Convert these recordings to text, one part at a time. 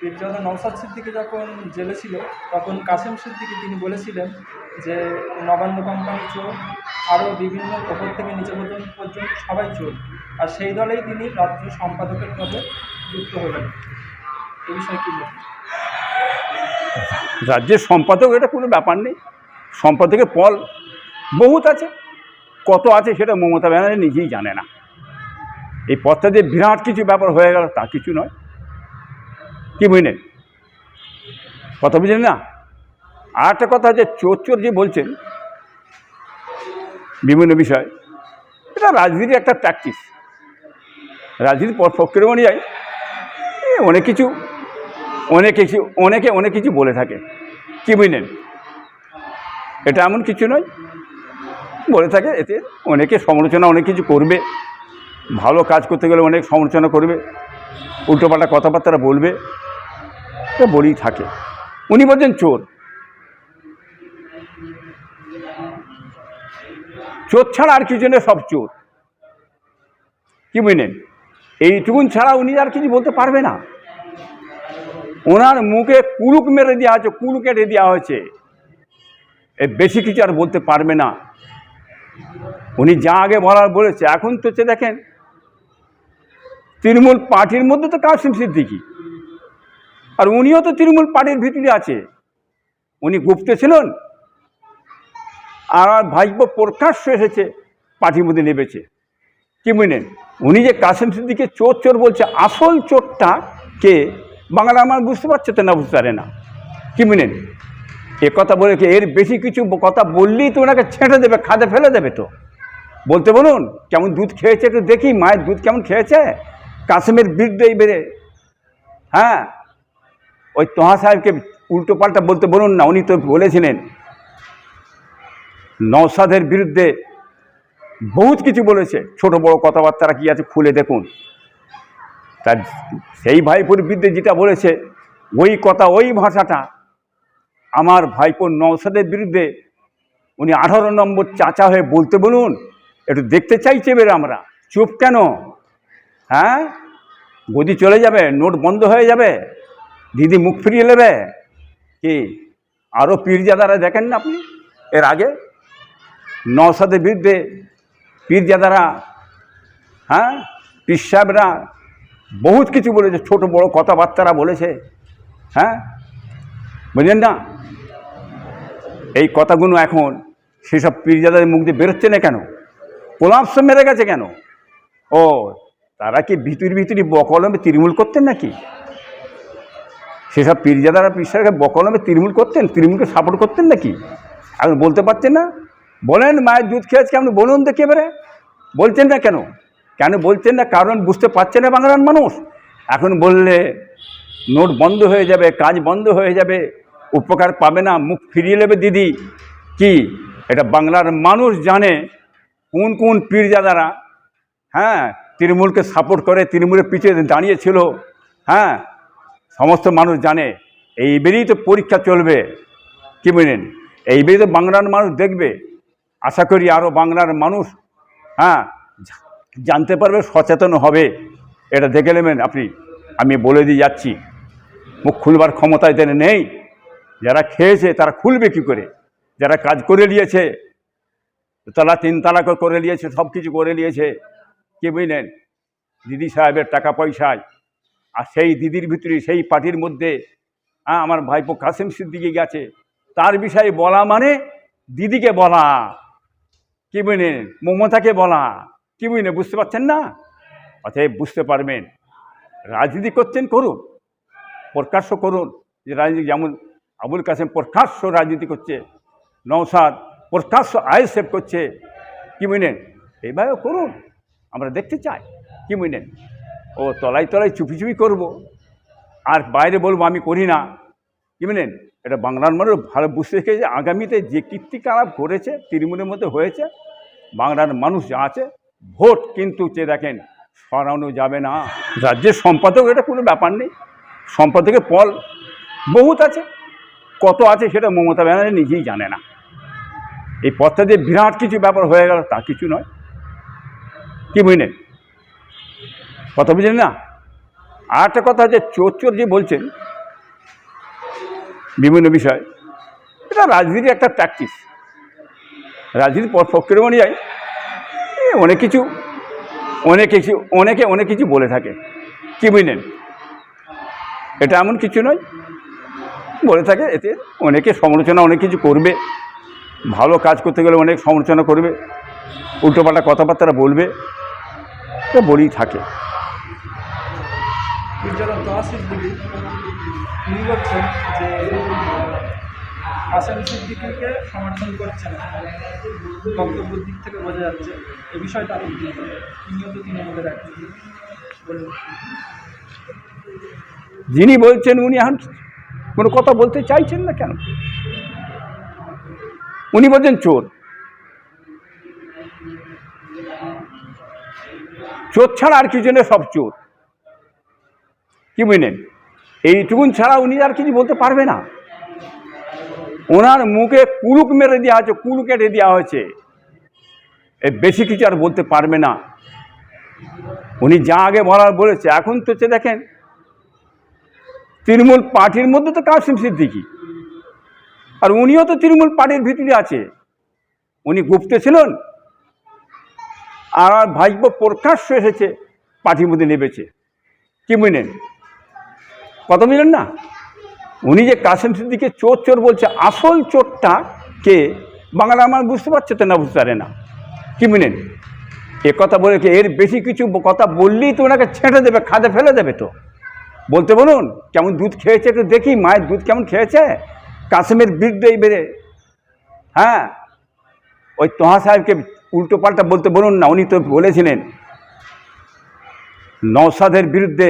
পীরজাদা নওশাদ সিদ্দিকী যখন জেলে ছিল তখন কাসেম সিদ্দিকী তিনি বলেছিলেন যে নবান্ন কোম্পানি চোর, আরও বিভিন্ন ওপর থেকে নিচে পর্যন্ত সবাই চোর, আর সেই দলেই তিনি রাজ্য সম্পাদকের পদে যুক্ত হলেন। এই বিষয়ে কী বলবেন? রাজ্যের সম্পাদক এটা কোনো ব্যাপার নেই, সম্পাদকের পদ বহুত আছে, কত আছে সেটা মমতা ব্যানার্জি নিজেই জানে না। এই পদটা যে বিরাট কিছু ব্যাপার হয়ে গেল তা কিছু নয়, কি বুঝলেন? কথা বুঝলেন না? আর একটা কথা যে চোর চোর যে বলছেন বিভিন্ন বিষয়, এটা রাজনীতির একটা প্র্যাকটিস। রাজনীতির পক্ষের অনুযায়ী অনেকে অনেক কিছু বলে থাকে, কি বুঝলেন? এটা এমন কিছু নয়, বলে থাকে, এতে অনেকে সমালোচনা অনেক কিছু করবে, ভালো কাজ করতে গেলে অনেক সমালোচনা করবে, উল্টোপাল্টা কথাবার্তা বলবে, এটা বলেই থাকে। উনি বলছেন চোর, চোর ছাড়া আর কিছু নেই, সব চোর, কি বুঝলেন? এইটুকুন ছাড়া উনি আর কিছু বলতে পারবে না। ওনার মুখে কুলুক মেরে দেওয়া হয়েছে, কুলুক কেটে দেওয়া হয়েছে, এ বেশি কিছু আর বলতে পারবে না। উনি যা আগে বলার বলেছে, এখন তো দেখেন তৃণমূল পার্টির মধ্যে তো কাসেম সিদ্দিকী, আর উনিও তো তৃণমূল পার্টির ভিতরে আছে, উনি গুপ্ত ছিলেন, আর ভাইপো প্রকাশ্য এসেছে পার্টির মধ্যে নেমেছে, কি বুঝলেন? উনি যে কাসেম সিদ্দিকীকে চোর চোর বলছে, আসল চোরটা কে বাংলা আমার বুঝতে পারছে তো না, বুঝতে পারে না, কি বুঝলেন? এ কথা বলে কি এর বেশি কিছু কথা বললেই তো ওনাকে ছেঁটে দেবে, খাদে ফেলে দেবে। তো বলতে বলুন কেমন দুধ খেয়েছে, একটু দেখি মায়ের দুধ কেমন খেয়েছে কাসেমের বিরুদ্ধে বেড়ে। হ্যাঁ, ওই তোহা সাহেবকে উল্টো পাল্টা বলতে বলুন না, উনি তো বলেছিলেন নওশাদের বিরুদ্ধে বহুত কিছু বলেছে, ছোট বড় কথাবার্তারা কি আছে খুলে দেখুন। তার সেই ভাইপোর বিরুদ্ধে যেটা বলেছে, ওই কথা ওই ভাষাটা আমার ভাইপোর নওশাদের বিরুদ্ধে উনি 18 নম্বর চাচা হয়ে বলতে বলুন, একটু দেখতে চাইছে বেরে। আমরা চুপ কেন? হ্যাঁ, গদি চলে যাবে, নোট বন্ধ হয়ে যাবে, দিদি মুখ ফিরিয়ে নেবে কি? আরও পীরজাদারা দেখেন না আপনি, এর আগে নওশাদের বিরুদ্ধে পীরজাদারা, হ্যাঁ, পীর সাহেবরা বহুত কিছু বলেছে, ছোট বড় কথাবার্তারা বলেছে। হ্যাঁ, বুঝলেন না? এই কথাগুলো এখন সেসব পীরজাদাদের মুখ দিয়ে বেরোচ্ছে না কেন? কোলাপস মেরে গেছে কেন? ও, তারা কি ভিতরি বকলমে তৃণমূল করতেন নাকি? সেসব পীরজাদারা পীর সাহেবকে বকলমে তৃণমূল করতেন, তৃণমূলকে সাপোর্ট করতেন নাকি? এখন বলতে পারছেন না? বলেন মায়ের দুধ খেয়েছে কেমন, বলুন দেখি এবারে। বলছেন না কেন? কেন বলছেন না? কারণ বুঝতে পারছে না বাংলার মানুষ। এখন বললে নোট বন্ধ হয়ে যাবে, কাজ বন্ধ হয়ে যাবে, উপকার পাবে না, মুখ ফিরিয়ে নেবে দিদি। কি এটা বাংলার মানুষ জানে কোন কোন পীরজাদারা, হ্যাঁ, তৃণমূলকে সাপোর্ট করে, তৃণমূলের পিছিয়ে দাঁড়িয়েছিল। হ্যাঁ, সমস্ত মানুষ জানে। এইবারেই তো পরীক্ষা চলবে, কি বুঝলেন? এইবারেই তো বাংলার মানুষ দেখবে। আশা করি আরও বাংলার মানুষ, হ্যাঁ, জানতে পারবে, সচেতন হবে। এটা দেখে নেবেন আপনি, আমি বলে দিয়ে যাচ্ছি। মুখ খুলবার ক্ষমতা এদের নেই। যারা খেয়েছে তারা খুলবে কী করে? যারা কাজ করে নিয়েছে, তারা 3 তালাক করে নিয়েছে, সব কিছু করে নিয়েছে, কি বুঝলেন? দিদি সাহেবের টাকা পয়সায়। আর সেই দিদির ভিতরে, সেই পার্টির মধ্যে, হ্যাঁ, আমার ভাইপো কাসেম সিদ্দিকী গেছে, তার বিষয়ে বলা মানে দিদিকে বলা, কি বুঝলেন? মমতাকে বলা, কি বুঝলেন? বুঝতে পারছেন না? অতএব বুঝতে পারবেন, রাজনীতি করছেন করুন, প্রকাশ্য করুন। যে রাজনীতি, যেমন আবুল কাসেম প্রকাশ্য রাজনীতি করছে, নওশাদ প্রকাশ্য আইএসএফ করছে, কি বুঝলেন? এইভাবে করুন, আমরা দেখতে চাই, কি বুঝলেন? ও তলায় তলায় চুপি চুপি করবো আর বাইরে বলবো আমি করি না, কি বুঝলেন? এটা বাংলার মানুষ ভালো বুঝতে শিখে যে আগামীতে যে কীর্তিকলাপ করেছে তৃণমূলের মধ্যে হয়েছে, বাংলার মানুষ যা আছে ভোট কিন্তু দেখেন সরানো যাবে না। রাজ্যের সম্পাদক এটা কোনো ব্যাপার নেই, সম্পাদকের পদ বহুত আছে, কত আছে সেটা মমতা ব্যানার্জি নিজেই জানে না। এই পদটা যে বিরাট কিছু ব্যাপার হয়ে গেল তা কিছু নয়, কি বুঝলেন? কথা বুঝলেন না? আর একটা কথা যে চোর চোর যে বলছেন, বিভিন্ন বিষয়। এটা রাজনীতির একটা প্র্যাকটিস। রাজনীতির পক্ষের অনুযায়ী অনেকে কিছু বলে থাকে, কি বুঝলেন? এটা এমন কিছু নয়, বলে থাকে। এতে অনেকে সমালোচনা অনেক কিছু করবে, ভালো কাজ করতে গেলে অনেক সমালোচনা করবে, উল্টোপাল্টা কথাবার্তা বলবে, এটা বলেই থাকে। মির্জারা তোহা সিদ্দিকী তিনি বলছেন যে কাসেম সিদ্দিকীকে সমর্থন করছেন, বক্তব্যের দিক থেকে বোঝা যাচ্ছে। এই বিষয়টা আরও তিনিও তো তৃণমূলের একজন বলে। যিনি বলছেন উনি এখন কোনো কথা বলতে চাইছেন না কেন? উনি বলছেন চোর। চোর ছাড়া আর কিছু নেই, সব চোর, কি বুঝলেন? এইটুকুন ছাড়া উনি আর কিছু বলতে পারবে না। ওনার মুখে কুলুক মেরে দেওয়া হয়েছে, কুলুক কেটে দেওয়া হয়েছে, এর বেশি কিছু আর বলতে পারবে না। উনি যা আগে বলার বলেছে। এখন তো দেখেন, তৃণমূল পার্টির মধ্যে তো কাসেম সিদ্দিকী, আর উনিও তো তৃণমূল পার্টির ভিতরে আছে। উনি গুপ্ত ছিলেন, আর ভাইপো প্রকাশ্য এসেছে, পার্টির মধ্যে নেমেছে, কি বুঝলেন? কথা বুঝলেন না? উনি যে কাসেম সিদ্দিকীকে চোর চোর বলছে, আসল চোরটা কে বাংলা আমার বুঝতে পারছে তো না, বুঝতে পারে না, কি বুঝলেন? এ কথা বলে কি এর বেশি কিছু কথা বললেই তো ওনাকে ছেঁটে দেবে, খাদে ফেলে দেবে। তো বলতে বলুন, কেমন দুধ খেয়েছে একটু দেখি, মায়ের দুধ কেমন খেয়েছে কাসেমের বিরুদ্ধে বেড়ে। হ্যাঁ, ওই তোহা সাহেবকে উল্টো পাল্টা বলতে বলুন না। উনি তো বলেছিলেন নওশাদের বিরুদ্ধে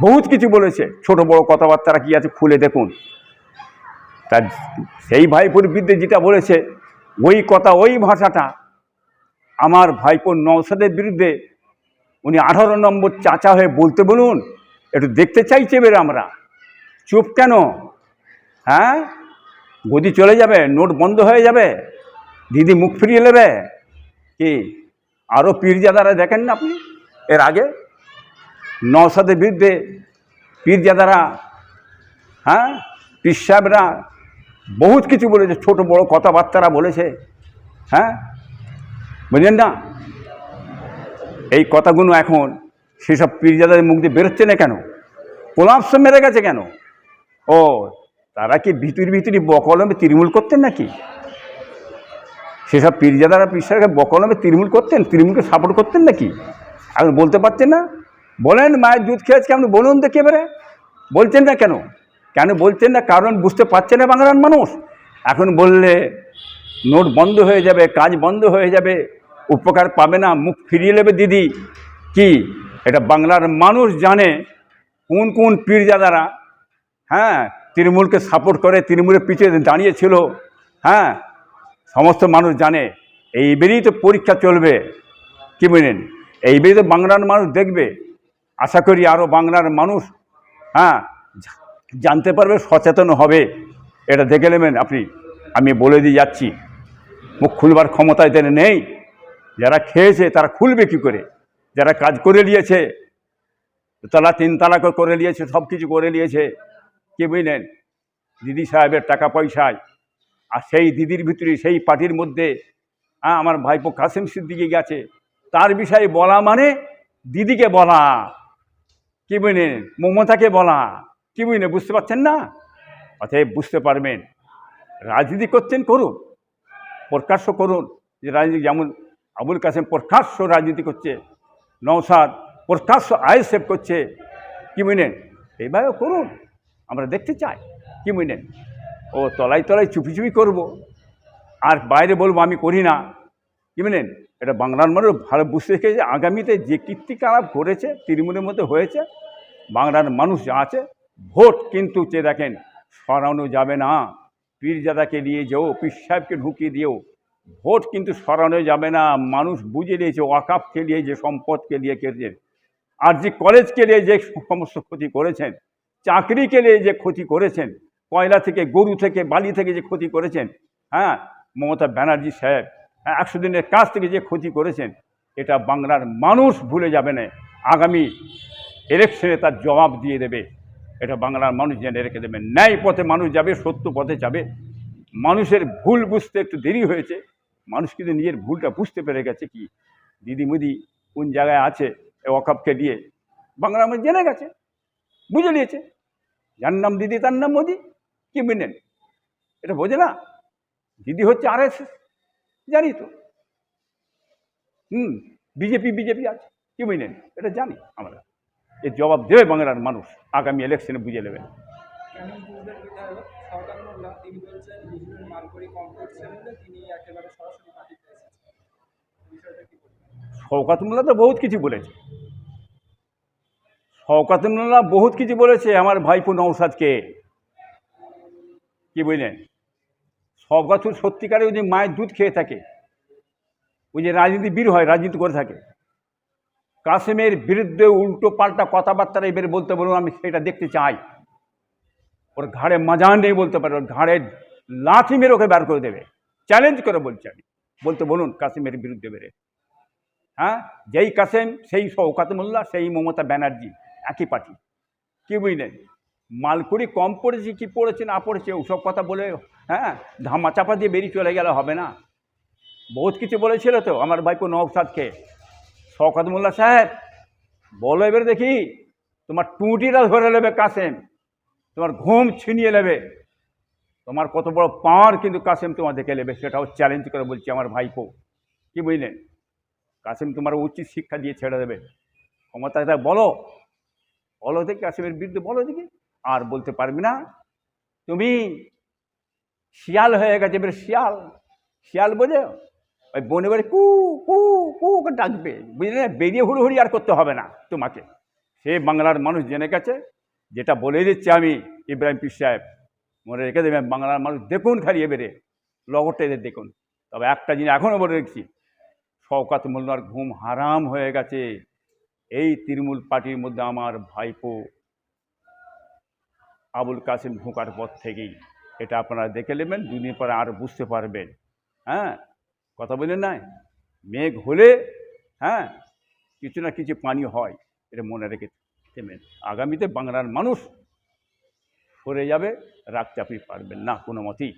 বহুত কিছু বলেছে, ছোট বড় কথাবার্তা কি আছে খুলে দেখুন। তার সেই ভাইপোর বিরুদ্ধে যেটা বলেছে, ওই কথা, ওই ভাষাটা আমার ভাইপোর নওশাদের বিরুদ্ধে উনি 18 নম্বর চাচা হয়ে বলতে বলুন। একটু দেখতে চাইছে এবারে আমরা। চুপ কেন? হ্যাঁ, গদি চলে যাবে, নোট বন্ধ হয়ে যাবে, দিদি মুখ ফিরিয়ে নেবে কি? আরও পীরজাদারা দেখেন না আপনি, এর আগে নওশাদের বিরুদ্ধে পীরজাদারা, হ্যাঁ, পীর সাহেবরা বহুত কিছু বলেছে, ছোট বড় কথাবার্তারা বলেছে। হ্যাঁ, বুঝলেন না? এই কথাগুলো এখন সেসব পীরজাদাদের মুখ দিয়ে বেরোচ্ছে না কেন? কোলাপস মেরে গেছে কেন? ও, তারা কি ভিতরি বকলমে তৃণমূল করতেন নাকি? সেসব পীরজাদারা পীরসাহেবকে বকলমে তৃণমূল করতেন, তৃণমূলকে সাপোর্ট করতেন নাকি? এখন বলতে পারছেন না? বলেন মায়ের দুধ খেয়েছে কেমন বলুন দেখে এবারে। বলছেন না কেন? কেন বলছেন না? কারণ বুঝতে পারছে না বাংলার মানুষ। এখন বললে নোট বন্ধ হয়ে যাবে, কাজ বন্ধ হয়ে যাবে, উপকার পাবে না, মুখ ফিরিয়ে নেবে দিদি। কি এটা বাংলার মানুষ জানে কোন কোন পীরজাদারা, হ্যাঁ, তৃণমূলকে সাপোর্ট করে, তৃণমূলের পিছিয়ে দাঁড়িয়েছিল। হ্যাঁ, সমস্ত মানুষ জানে। এইবারই তো পরীক্ষা চলবে, কি বুঝলেন? এইবারই তো বাংলার মানুষ দেখবে। আশা করি আরও বাংলার মানুষ, হ্যাঁ, জানতে পারবে, সচেতন হবে। এটা দেখে নেবেন আপনি। আমি বলে দিয়ে যাচ্ছি, মুখ খুলবার ক্ষমতা এদের নেই। যারা খেয়েছে তারা খুলবে কী করে? যারা কাজ করে নিয়েছে, তালা তিনতলা করে নিয়েছে, সব কিছু করে নিয়েছে, কি বুঝলেন? দিদি সাহেবের টাকা পয়সায়। আর সেই দিদির ভিতরে, সেই পার্টির মধ্যে, হ্যাঁ, আমার ভাইপো কাসেম সিদ্দিকী গেছে, তার বিষয়ে বলা মানে দিদিকে বলা, কি বুঝলেন? মমতাকে বলা, কি বুঝলেন? বুঝতে পারছেন না? অতএব বুঝতে পারবেন, রাজনীতি করছেন করুন, প্রকাশ্য করুন। যে রাজনীতি, যেমন আবুল কাসেম প্রকাশ্য রাজনীতি করছে, নওশাদ প্রকাশ্য আইএসএফ করছে, কি বুঝলেন? এইভাবে করুন, আমরা দেখতে চাই, কি বুঝলেন? ও তলায় তলায় চুপি চুপি করবো আর বাইরে বলবো আমি করি না, কি বুঝলেন? এটা বাংলার মানুষ ভালো বুঝতে শিখেছে। আগামীতে যে কীর্তিকলাপ করেছে তৃণমূলের মধ্যে হয়েছে, বাংলার মানুষ যা আছে, ভোট কিন্তু দেখেন সরানো যাবে না। পীরজাদাকে নিয়ে যেও, পীর সাহেবকে ঢুকিয়ে দিও, ভোট কিন্তু সরানো যাবে না। মানুষ বুঝে নিয়েছে ওয়াকাফকে নিয়ে যে সম্পদকে নিয়ে কেটেছেন, আর যে কলেজকে নিয়ে যে সমস্ত ক্ষতি করেছেন, চাকরিকে নিয়ে যে ক্ষতি করেছেন, কয়লা থেকে, গরু থেকে, বালি থেকে যে ক্ষতি করেছেন, হ্যাঁ, মমতা ব্যানার্জি সাহেব 100 দিনের কাজ থেকে যে ক্ষতি করেছেন, এটা বাংলার মানুষ ভুলে যাবে না। আগামী ইলেকশনে তার জবাব দিয়ে দেবে। এটা বাংলার মানুষ জেনে রেখে দেবেন। ন্যায় পথে মানুষ যাবে, সত্য পথে যাবে। মানুষের ভুল বুঝতে একটু দেরি হয়েছে, মানুষ কিন্তু নিজের ভুলটা বুঝতে পেরে গেছে। কি দিদি মুদি কোন জায়গায় আছে এ ওয়াকফকে দিয়ে বাংলা মানুষ জেনে গেছে, বুঝে নিয়েছে। যার নাম দিদি তার নাম মোদি, কি বুঝলেন? এটা বোঝে না? দিদি হচ্ছে RSS, জানি তো। বিজেপি আছে, কি বুঝলেন? এটা জানি আমরা। এর জবাব দেবে বাংলার মানুষ, আগামী ইলেকশনে বুঝে নেবেন। ক্যানিং পূর্বের বিধায়ক শওকত মোল্লা তিনি বলছেন হুজুরের মালকড়ি কম করছে বলে তিনি একেবারে সরাসরি পার্টিতে এসেছেন। বিষয়টা কি বলবেন? শওকত মোল্লা তো বহুত কিছু বলেছে, শওকত মোল্লা বহুত কিছু বলেছে আমার ভাইপো নওশাদকে, কি বুঝলেন? শওকত সত্যিকারে ওই যে মায়ের দুধ খেয়ে থাকে, ওই যে রাজনীতিবিদ হয়, রাজনীতি করে থাকে, কাসেমের বিরুদ্ধে উল্টো পাল্টা কথাবার্তা এবারে বলতে বলুন, আমি সেটা দেখতে চাই। ওর ঘাড়ে মাজান নেই বলতে পারে, ওর ঘাড়ে লাঠি মেরে ওকে বার করে দেবে, চ্যালেঞ্জ করে বলছি আমি। বলতে বলুন কাসেমের বিরুদ্ধে বেরে। হ্যাঁ, যেই কাসেম সেই শওকত মোল্লা, সেই মমতা ব্যানার্জি, একই পার্টি, কি বুঝলেন? মালকুড়ি কম পড়েছে কি পড়েছে না পড়েছে ওসব কথা বলে হ্যাঁ ধামা চাপা দিয়ে বেরিয়ে চলে গেলে হবে না। বহুত কিছু বলেছিল তো আমার ভাইপো নওশাদকে। শওকত মোল্লা সাহেব বলো এবারে দেখি, তোমার টুঁটিটা ধরে নেবে কাসেম, তোমার ঘুম ছিনিয়ে নেবে, তোমার কত বড় পাওয়ার কিন্তু কাসেম তোমার দেখে নেবে, সেটাও চ্যালেঞ্জ করে বলছি আমার ভাইপো, কি বুঝলেন? কাসেম তোমার উচিত শিক্ষা দিয়ে ছেড়ে দেবে। ক্ষমতায় তা বলো, বলো দেখি কাসেমের বিরুদ্ধে বলো দেখি। আর বলতে পারবি না তুমি শিয়াল হয়ে গেছে, এবারে শিয়াল, শিয়াল বোঝো? ওই বনে বাড়ি কু কু কু করে ডাকবে, বুঝলে? বেরিয়ে হুড়োহুড়ি আর করতে হবে না তোমাকে। সে বাংলার মানুষ জেনে গেছে, যেটা বলে দিচ্ছি আমি ইব্রাহিম পীর সাহেব, মনে রেখে দেবেন। বাংলার মানুষ দেখুন খালি এবারে লগরটা এদের দেখুন। তবে একটা জিনিস এখনও বলে রেখেছি, শওকত মোল্লার ঘুম হারাম হয়ে গেছে এই তৃণমূল পার্টির মধ্যে আমার ভাইপো আবুল কাসেম ঢোকার পর থেকেই। এটা আপনারা দেখে নেবেন, দুদিন পরে আর বুঝতে পারবেন। হ্যাঁ, কথা বলেন না, মেঘ হলে হ্যাঁ কিছু না কিছু পানি হয়, এটা মনে রেখে দেবেন। আগামীতে বাংলার মানুষ সরে যাবে, রাখতে আপনি পারবেন না কোনো মতেই।